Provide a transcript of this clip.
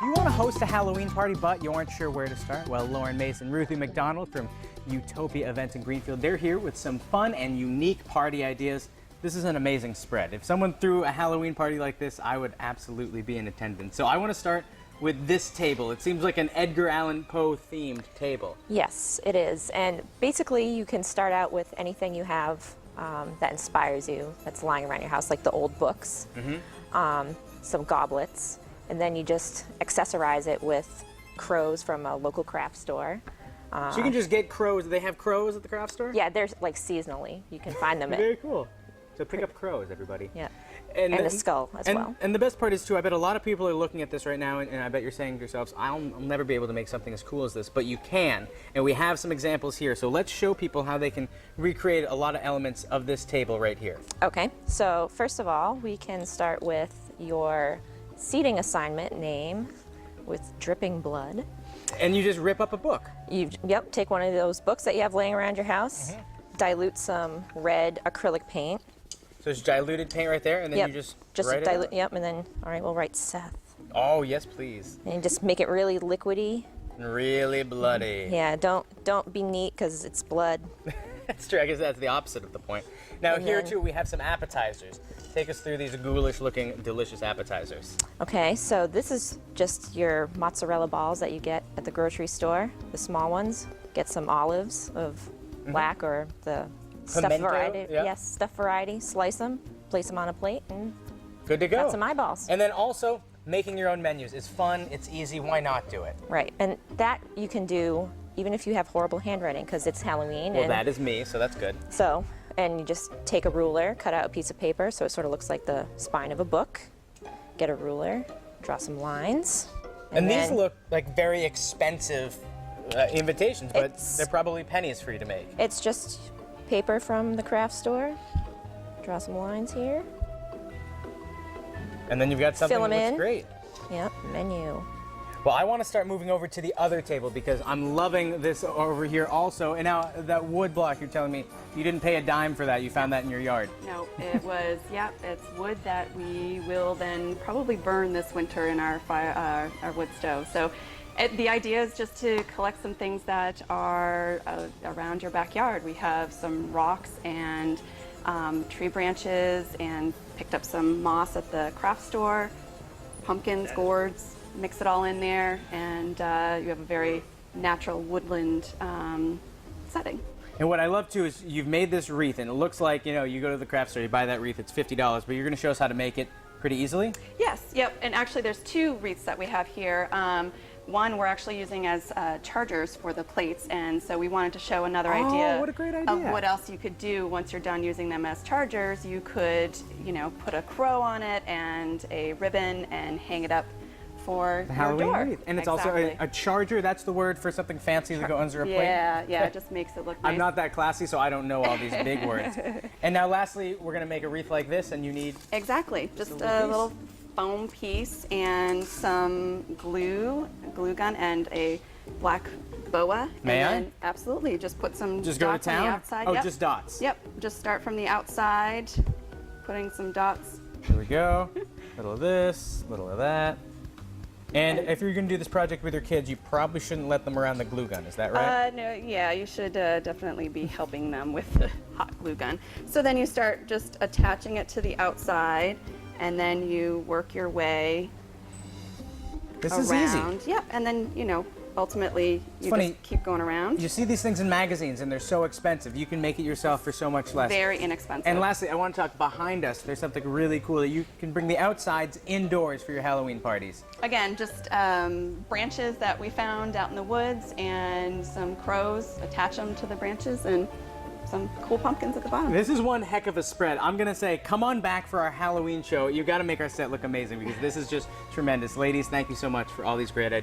You want to host a Halloween party, but you aren't sure where to start? Well, Lauren Mason, Ruthie McDonald from Utopia Events in Greenfield, they're here with some fun and unique party ideas. This is an amazing spread. If someone threw a Halloween party like this, I would absolutely be in attendance. So I want to start with this table. It seems like an Edgar Allan Poe themed table. Yes, it is. And basically, you can start out with anything you have that inspires you, that's lying around your house, like the old books, some goblets, and then you just accessorize it with crows from a local craft store. So you can just get crows. Do they have crows at the craft store? Yeah, they're like seasonally. You can find them. Very cool. So pick up crows, everybody. Yeah. And a skull as well. And the best part is, too, I bet a lot of people are looking at this right now, and I bet you're saying to yourselves, I'll never be able to make something as cool as this, but you can. And we have some examples here. So let's show people how they can recreate a lot of elements of this table right here. Okay, so first of all, we can start with your seating assignment name with dripping blood. And you just rip up a book. Yep, take one of those books that you have laying around your house, dilute some red acrylic paint. So it's diluted paint right there, and then you just write dilute. it? Yep, and then all right, we'll write Seth. Oh yes, please. And just make it really liquidy. Really bloody. Yeah, don't be neat because it's blood. That's true. I guess that's the opposite of the point. Now here too, we have some appetizers. Take us through these ghoulish-looking, delicious appetizers. Okay, so this is just your mozzarella balls that you get at the grocery store, the small ones. Get some olives of black or the stuffed Pimento, variety. yeah. Yes, stuffed variety. Slice them, place them on a plate, and Good to go. got some eyeballs. And then also, making your own menus is fun, it's easy, why not do it? Right, and that you can do even if you have horrible handwriting because it's Halloween. Well, and that is me, so that's good. So, and you just take a ruler, cut out a piece of paper so it sort of looks like the spine of a book. Get a ruler, draw some lines. And these then look like very expensive invitations, but It's- they're probably pennies for you to make. It's just paper from the craft store. Draw some lines here. And then you've got something Fill 'em that looks in. great. Yep, menu. Well, I want to start moving over to the other table because I'm loving this over here also. And now that wood block, you're telling me you didn't pay a dime for that. You found that in your yard. No, it was, yep, it's wood that we will then probably burn this winter in our fire, our wood stove. So the idea is just to collect some things that are around your backyard. We have some rocks and tree branches and picked up some moss at the craft store, pumpkins, gourds, mix it all in there, and you have a very natural woodland setting. And what I love too is you've made this wreath, and it looks like, you know, you go to the craft store, you buy that wreath, it's $50, but you're going to show us how to make it pretty easily? Yes, yep, and actually there's two wreaths that we have here. One we're actually using as chargers for the plates, and so we wanted to show another idea, what a great idea. of what else you could do once you're done using them as chargers. You could, you know, put a crow on it and a ribbon and hang it up for The your Halloween door. wreath. And it's also a charger, that's the word for something fancy that goes under a plate? Yeah, it just makes it look nice. I'm not that classy, so I don't know all these big words. And now lastly, we're going to make a wreath like this, and you need... Exactly, just little a piece? little foam piece and some glue gun, and a black boa. May and I? then, absolutely, just put some Just go to dots on town? the outside. Oh, Yep. just dots. Yep, just start from the outside, putting some dots. Here we go. Little of this, little of that. And if you're going to do this project with your kids, you probably shouldn't let them around the glue gun, is that right? No, yeah, you should definitely be helping them with the hot glue gun. So then you start just attaching it to the outside, and then you work your way This is easy. around. Yep, and then, you know, ultimately you funny. just keep going around. You see these things in magazines, and they're so expensive. You can make it yourself for so much less. Very inexpensive. And lastly, I want to talk behind us. There's something really cool that you can bring the outsides indoors for your Halloween parties. Again, just branches that we found out in the woods and some crows, attach them to the branches, and some cool pumpkins at the bottom. This is one heck of a spread. I'm going to say, come on back for our Halloween show. You've got to make our set look amazing because this is just tremendous. Ladies, thank you so much for all these great ideas.